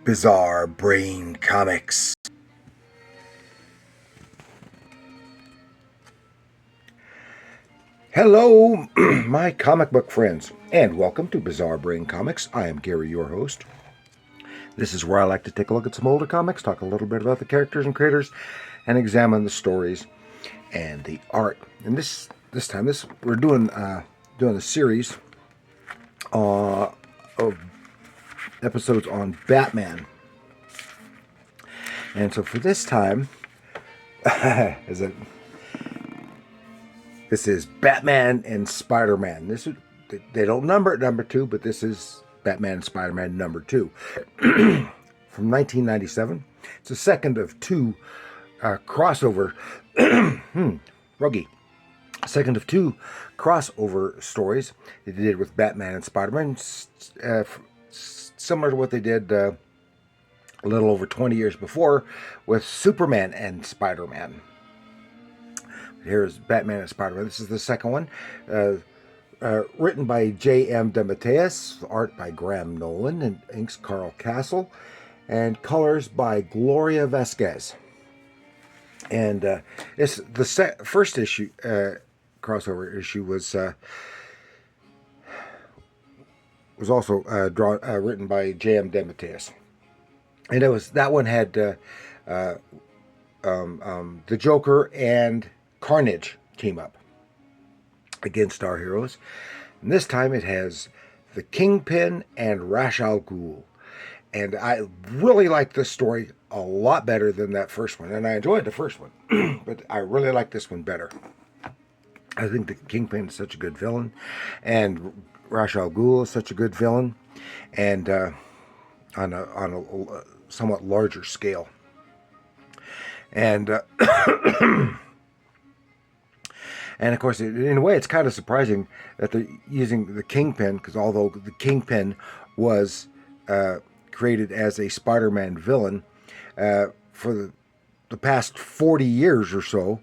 Bizarre Brain Comics. Hello, my comic book friends, and welcome to Bizarre Brain Comics. I am Gary, your host. This is where I like to take a look at some older comics, talk a little bit about the characters and creators, and examine the stories and the art. And this time we're doing a series of episodes on Batman. And so for this time, this is Batman and Spider-Man. They don't number it number 2, but this is Batman and Spider-Man number 2 from 1997. It's the second of two crossover second of two crossover stories they did with Batman and Spider-Man, similar to what they did a little over 20 years before with Superman and Spider-Man. Here's Batman and Spider-Man. This is the second one. Written by J.M. DeMateis, art by Nolan, and inks Carl Castle, and colors by Gloria Vasquez. And it's the first issue, crossover issue, was also written by J.M. DeMateis, and that one had the Joker and Carnage team up against our heroes. And this time it has the Kingpin and Ra's al Ghul. And I really like this story a lot better than that first one. And I enjoyed the first one, but I really like this one better. I think the Kingpin is such a good villain, and Ra's al Ghul is such a good villain, and on a somewhat larger scale. And and of course, in a way, it's kind of surprising that they're using the Kingpin, because although the Kingpin was created as a Spider-Man villain for the past 40 years or so,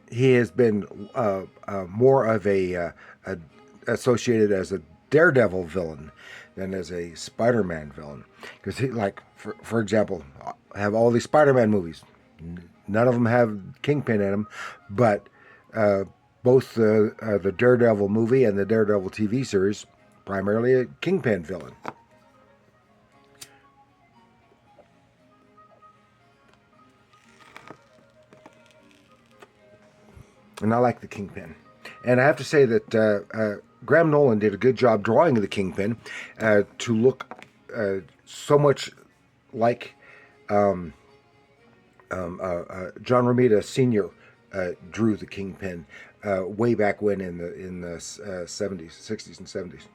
he has been more of a associated as a Daredevil villain than as a Spider-Man villain. Because he, like, for example, have all these Spider-Man movies. None of them have Kingpin in them, but both the Daredevil movie and the Daredevil TV series, primarily a Kingpin villain. And I like the Kingpin. And I have to say that Nolan did a good job drawing the Kingpin to look so much like John Romita Sr. Drew the Kingpin way back when in the 70s, 60s, and 70s.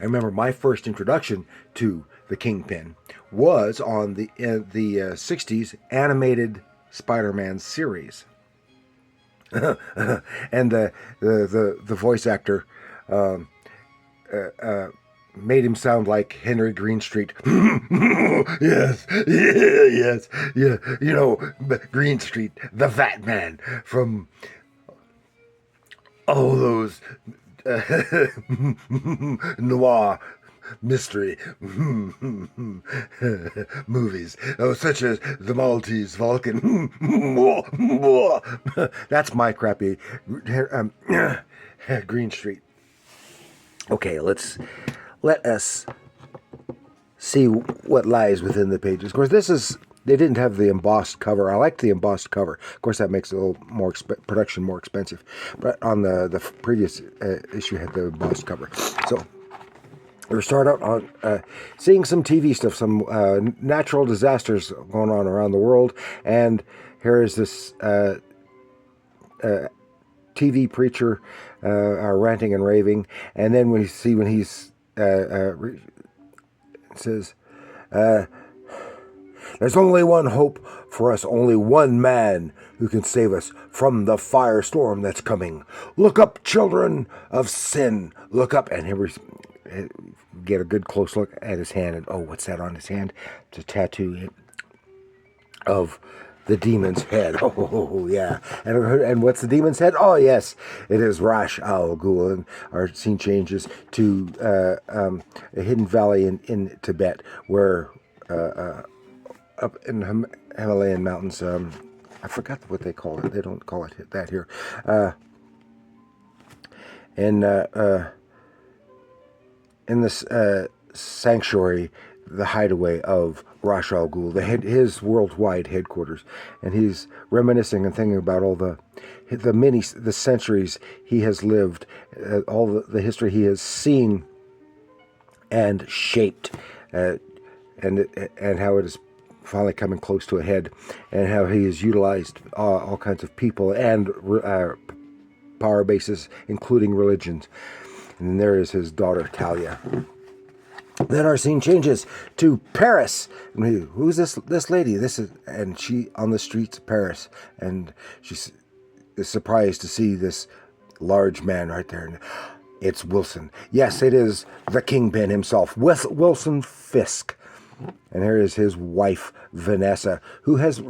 I remember my first introduction to the Kingpin was on the 60s animated Spider-Man series, and the voice actor made him sound like Henry Greenstreet. Yes, yes, yeah. You know, Greenstreet, the Fat Man from all those noir mystery movies, such as The Maltese Falcon. That's my crappy Greenstreet. Okay, let us see what lies within the pages. Of course, they didn't have the embossed cover. I like the embossed cover. Of course, that makes it a little more production more expensive. But on the previous issue had the embossed cover. So we start out on seeing some TV stuff, some natural disasters going on around the world, and here is this TV preacher ranting and raving, and then we see when he's says, "There's only one hope for us, only one man who can save us from the firestorm that's coming. Look up, children of sin, look up." And here we get a good close look at his hand, and oh, what's that on his hand? It's a tattoo of the demon's head. Oh, yeah. And what's the demon's head? Oh, yes, it is Ra's al Ghul. And our scene changes to a hidden valley in Tibet, where up in the Himalayan mountains, I forgot what they call it. They don't call it that here. And in this sanctuary, the hideaway of Ra's al Ghul, his worldwide headquarters, and he's reminiscing and thinking about all the centuries he has lived, all the history he has seen and shaped, and how it is finally coming close to a head, and how he has utilized all kinds of people and power bases, including religions. And there is his daughter Talia. Then our scene changes to Paris. Who's this lady? And she on the streets of Paris, and she is surprised to see this large man right there. And it's Wilson. Yes, it is the Kingpin himself, Wilson Fisk. And here is his wife, Vanessa, who has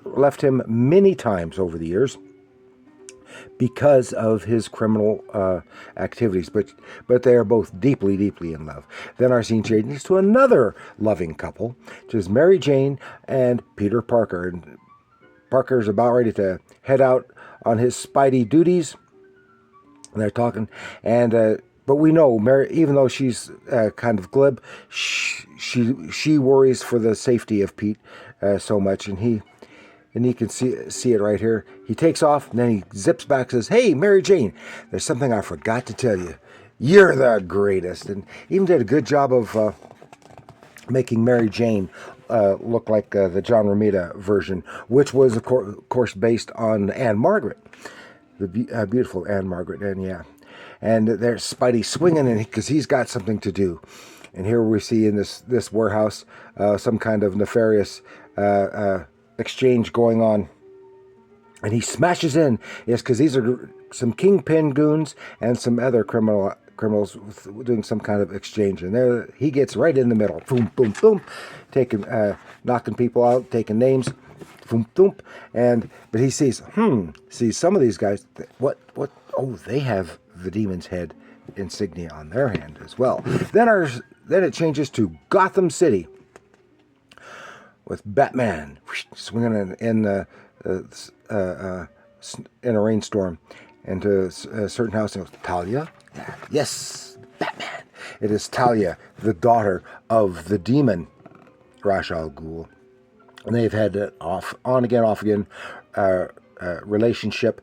left him many times over the years because of his criminal activities, but they are both deeply, deeply in love. Then our scene changes to another loving couple, which is Mary Jane and Peter Parker. And Parker's about ready to head out on his Spidey duties, and they're talking, and but we know Mary, even though she's kind of glib, she worries for the safety of Pete so much, and you can see it right here. He takes off, and then he zips back and says, "Hey, Mary Jane, there's something I forgot to tell you. You're the greatest." And even did a good job of making Mary Jane look like the John Romita version, which was, of course, based on Anne Margaret, the beautiful Anne Margaret. And yeah, and there's Spidey swinging, because he's got something to do. And here we see in this warehouse some kind of nefarious exchange going on, and he smashes in. Yes, because these are some Kingpin goons and some other criminals doing some kind of exchange, and there he gets right in the middle. Boom, boom, boom, knocking people out, taking names. Boom, boom, but he sees some of these guys. What? Oh, they have the demon's head insignia on their hand as well. Then it changes to Gotham City, with Batman swinging in a rainstorm into a certain house. And goes, "Talia?" Yes, Batman. It is Talia, the daughter of the demon Ra's al Ghul. And they've had an off again relationship,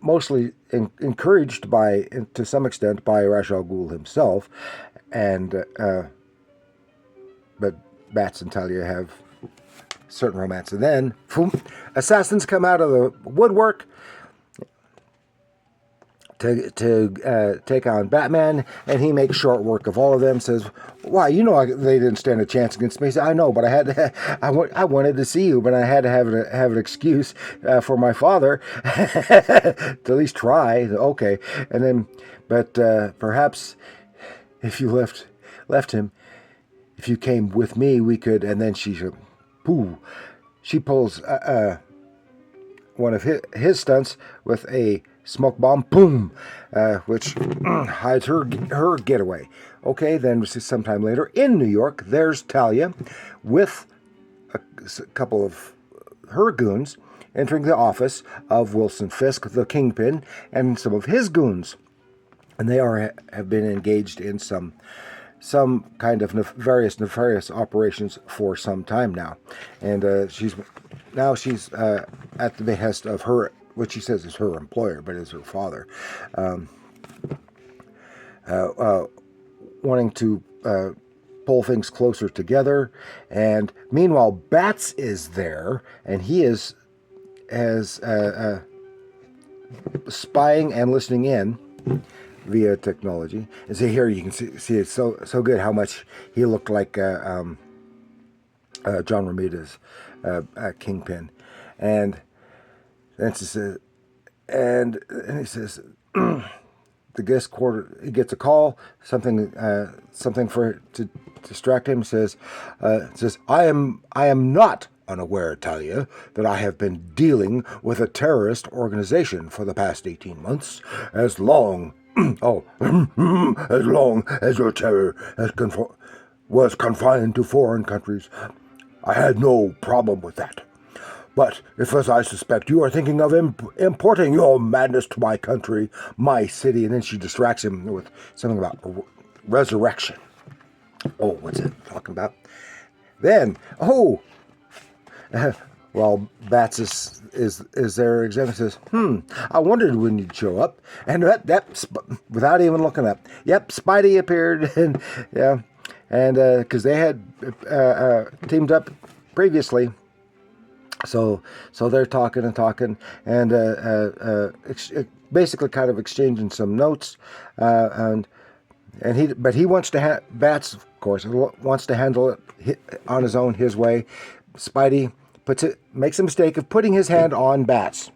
mostly encouraged to some extent by Ra's al Ghul himself, and but Bats and Talia have certain romance. And then, boom, assassins come out of the woodwork to take on Batman, and he makes short work of all of them. Says, "Why, they didn't stand a chance against me." He said, "I know, but I wanted to see you, but I had to have an excuse for my father to at least try." Okay, and then, but perhaps if you left him, if you came with me, we could. And then she pulls one of his stunts with a smoke bomb, boom, which hides her getaway. Okay, then sometime later in New York, there's Talia with a couple of her goons entering the office of Wilson Fisk, the Kingpin, and some of his goons, and they have been engaged in some kind of various nefarious operations for some time now, and she's at the behest of her, which she says is her employer, but is her father, wanting to pull things closer together. And meanwhile, Bats is there, and he is spying and listening in via technology. And so here you can see it's so good how much he looked like John Romita's Kingpin. And then he says, the guest quarter, he gets a call, something for to distract him. Says, "I am not unaware, Talia, that I have been dealing with a terrorist organization for the past 18 months, as long, as long as your terror was confined to foreign countries. I had no problem with that. But if, as I suspect, you are thinking of importing your madness to my country, my city, and then she distracts him with something about resurrection. Oh, what's it talking about? Then, well, Bats is there examining, says, I wondered when you'd show up. And that without even looking up, yep, Spidey appeared, and yeah, and because they had teamed up previously. So they're talking and basically kind of exchanging some notes, and he wants to Bats, of course, wants to handle it on his own, his way. Spidey makes a mistake of putting his hand on Bats,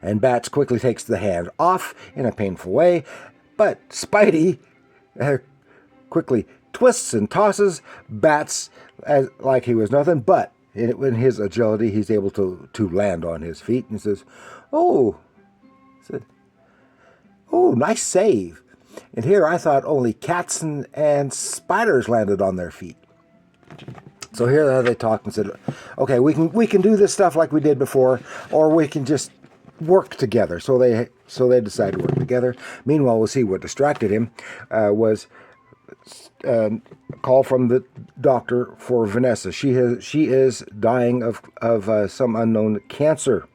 and Bats quickly takes the hand off in a painful way, but Spidey quickly twists and tosses Bats like he was nothing, but in his agility, he's able to land on his feet, and says, "Oh, nice save." And here I thought only cats and spiders landed on their feet. So here they talked and said, "Okay, we can do this stuff like we did before, or we can just work together." So they decided to work together. Meanwhile, we'll see what distracted him was a call from the doctor for Vanessa. She is dying of some unknown cancer,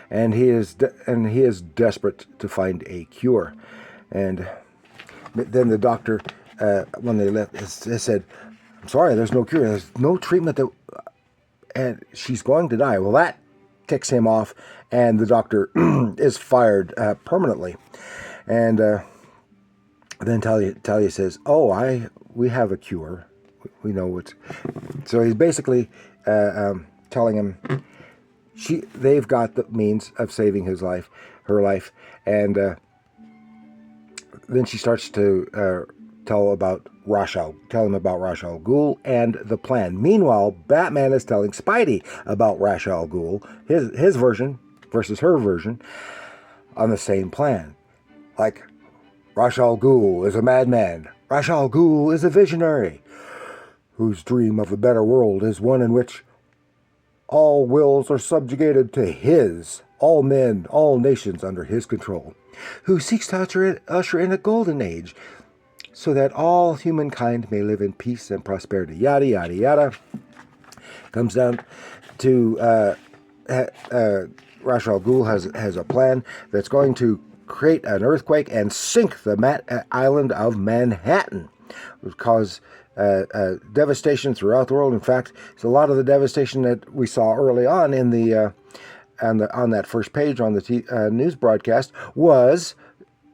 and he is desperate to find a cure. And then the doctor, when they left, has said, "I'm sorry, there's no cure. There's no treatment and she's going to die." Well, that ticks him off, and the doctor is fired permanently. And then Talia says, we have a cure. We know what's..." So he's basically telling him they've got the means of saving her life. And then she starts to tell him about Ra's al Ghul and the plan. Meanwhile, Batman is telling Spidey about Ra's al Ghul, his version versus her version, on the same plan. Like, Ra's al Ghul is a madman. Ra's al Ghul is a visionary whose dream of a better world is one in which all wills are subjugated to his, all men, all nations under his control, who seeks to usher in a golden age so that all humankind may live in peace and prosperity. Yada, yada, yada. Comes down to Ra's al Ghul has a plan that's going to create an earthquake and sink the island of Manhattan. It would cause devastation throughout the world. In fact, it's a lot of the devastation that we saw early on in on that first page on the news broadcast was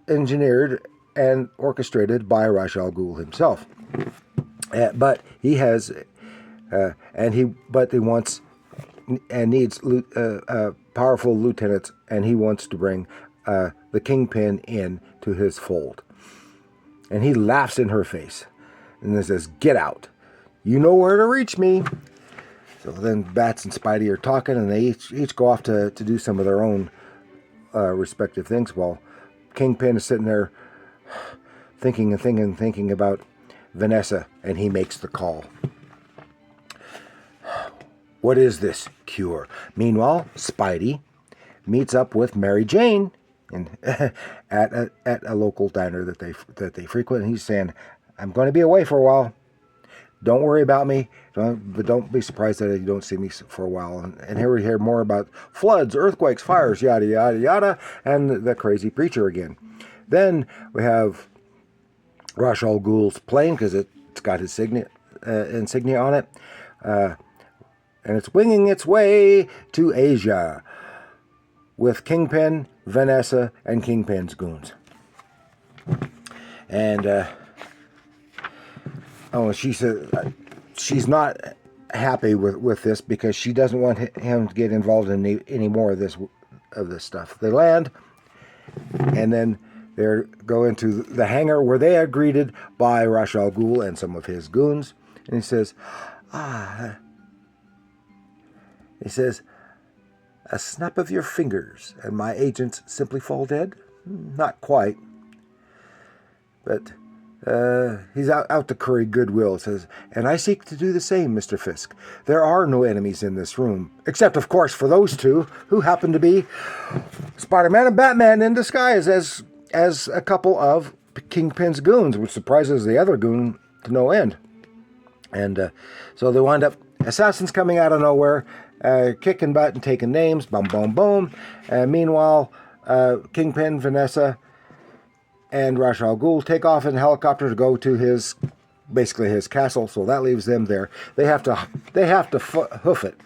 engineered and orchestrated by Ra's al Ghul himself. But he has, but he wants and needs powerful lieutenants, and he wants to bring the Kingpin in to his fold. And he laughs in her face and then says, "Get out. You know where to reach me." So then Bats and Spidey are talking, and they each go off to do some of their own respective things, while Kingpin is sitting there thinking about Vanessa, and he makes the call. What is this cure? Meanwhile, Spidey meets up with Mary Jane at a local diner that they frequent, and he's saying, "I'm going to be away for a while. Don't worry about me, but don't be surprised that you don't see me for a while." And here we hear more about floods, earthquakes, fires, yada, yada, yada, and the crazy preacher again. Then we have Ra's al Ghul's plane, because it's got his insignia on it, and it's winging its way to Asia with Kingpin, Vanessa, and Kingpin's goons. And she said she's not happy with this, because she doesn't want him to get involved in any more of this stuff. They land, and then they go into the hangar where they are greeted by Ra's al Ghul and some of his goons. And he says, Ah, he says, a snap of your fingers and my agents simply fall dead? Not quite. But he's out to curry goodwill, says, and I seek to do the same, Mr. Fisk. There are no enemies in this room, except, of course, for those two, who happen to be Spider-Man and Batman in disguise as a couple of Kingpin's goons, which surprises the other goon to no end. And so they wind up, assassins coming out of nowhere, kicking butt and taking names, boom, boom, boom. Meanwhile, Kingpin, Vanessa, and Ra's al Ghul take off in a helicopter to go to his castle. So that leaves them there. They have to hoof it.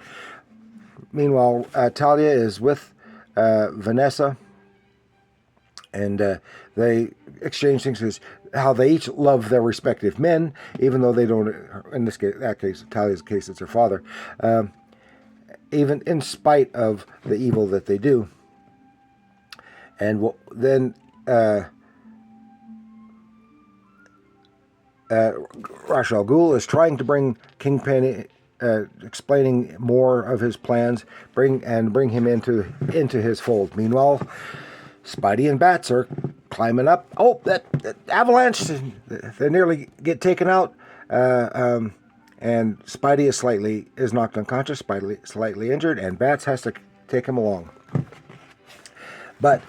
Meanwhile, Talia is with Vanessa, and they exchange things. How they each love their respective men, even though they don't. In that case, Talia's case, it's her father. Even in spite of the evil that they do. And then Ra's al Ghul is trying to bring Kingpin, explaining more of his plans, bring him into his fold. Meanwhile, Spidey and Bats are climbing up. Oh, that avalanche! They nearly get taken out. And Spidey is knocked unconscious, Spidey slightly injured, and Bats has to take him along. But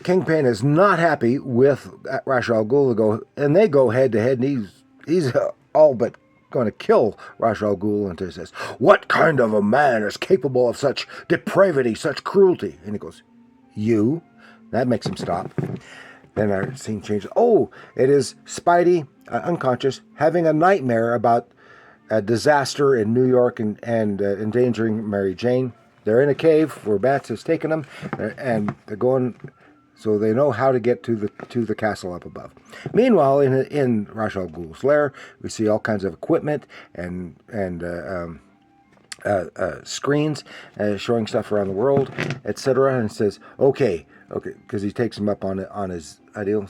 Kingpin is not happy with Ra's al Ghul and they go head to head, and he's all but going to kill Ra's al Ghul, and he says, "What kind of a man is capable of such depravity, such cruelty?" And he goes, "You." That makes him stop. Then our scene changes. Oh, it is Spidey, unconscious, having a nightmare about a disaster in New York and endangering Mary Jane. They're in a cave where Bats has taken them, and they're going, so they know how to get to the castle up above. Meanwhile, in Ra's al Ghul's lair, we see all kinds of equipment and screens showing stuff around the world, etc. And it says, okay, because he takes him up on his ideal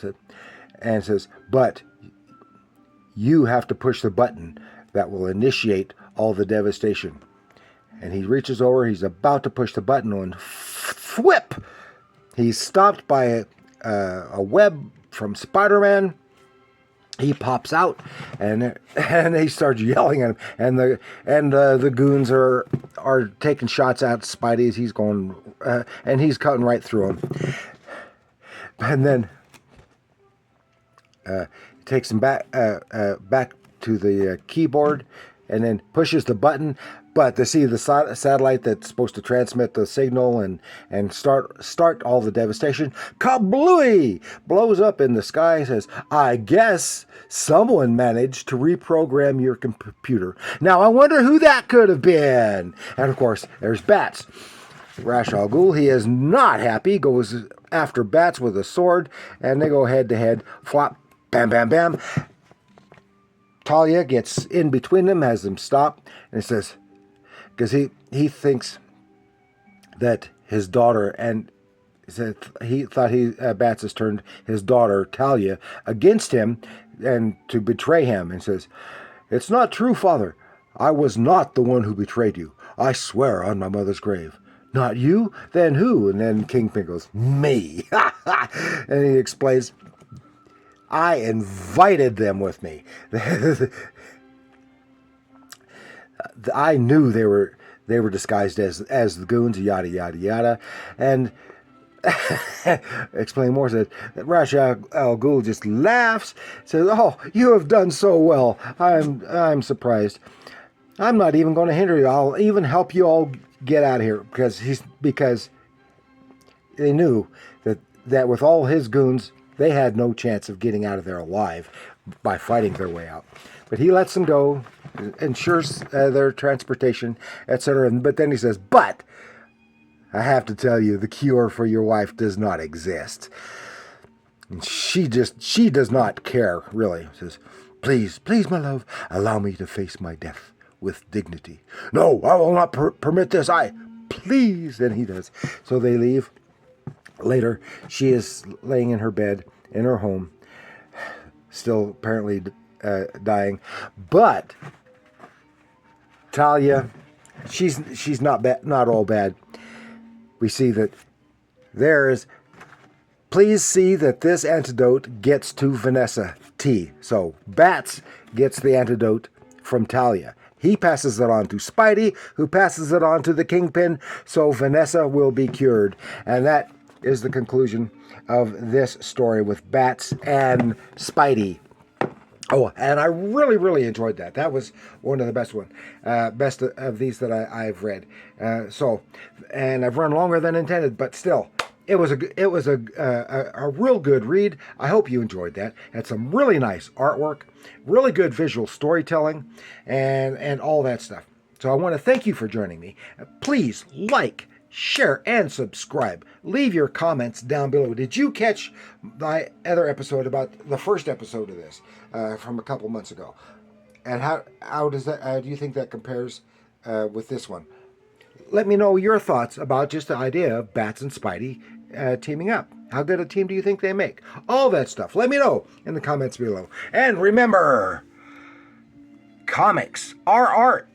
and says, but you have to push the button that will initiate all the devastation. And he reaches over, he's about to push the button, and whip! He's stopped by a web from Spider-Man. He pops out, and he starts yelling at him, and the goons are taking shots at Spidey as he's going, and he's cutting right through them. And then he takes him back to the keyboard, and then pushes the button. But to see the satellite that's supposed to transmit the signal and start all the devastation, kablooey! Blows up in the sky. Says, I guess someone managed to reprogram your computer. Now I wonder who that could have been. And of course, there's Bats. Ra's al Ghul, he is not happy, goes after Bats with a sword, and they go head to head. Flop, bam, bam, bam. Talia gets in between them, has them stop, and says, because he thinks that his daughter, and he thought Bats has turned his daughter Talia against him and to betray him, and says, "It's not true, Father. I was not the one who betrayed you. I swear on my mother's grave." "Not you? Then who?" And then Kingpin goes, "Me." And he explains, "I invited them with me. I knew they were disguised as the goons, yada yada yada." And explain more, said Ra's al Ghul just laughs, says, "Oh, you have done so well. I'm surprised. I'm not even going to hinder you. I'll even help you all get out of here," because they knew that with all his goons, they had no chance of getting out of there alive by fighting their way out. But he lets them go, ensures their transportation, etc. But then he says, "But I have to tell you, the cure for your wife does not exist." And she does not care, really. She says, please, my love, allow me to face my death with dignity." "No, I will not permit this. Please." And he does. So they leave. Later, she is laying in her bed in her home, still apparently dying. But Talia, she's not all bad. We see that there's. Please see that this antidote gets to Vanessa T. So Bats gets the antidote from Talia. He passes it on to Spidey, who passes it on to the Kingpin, so Vanessa will be cured. And that is the conclusion of this story with Bats and Spidey. Oh, and I really, really enjoyed that. That was one of the best of these that I've read. And I've run longer than intended, but still, it was a real good read. I hope you enjoyed that. Had some really nice artwork, really good visual storytelling, and all that stuff. So I want to thank you for joining me. Please like, share, and subscribe. Leave your comments down below. Did you catch my other episode about the first episode of this from a couple months ago? And how does that? Do you think that compares with this one? Let me know your thoughts about just the idea of Bats and Spidey teaming up. How good a team do you think they make? All that stuff. Let me know in the comments below. And remember, comics are art.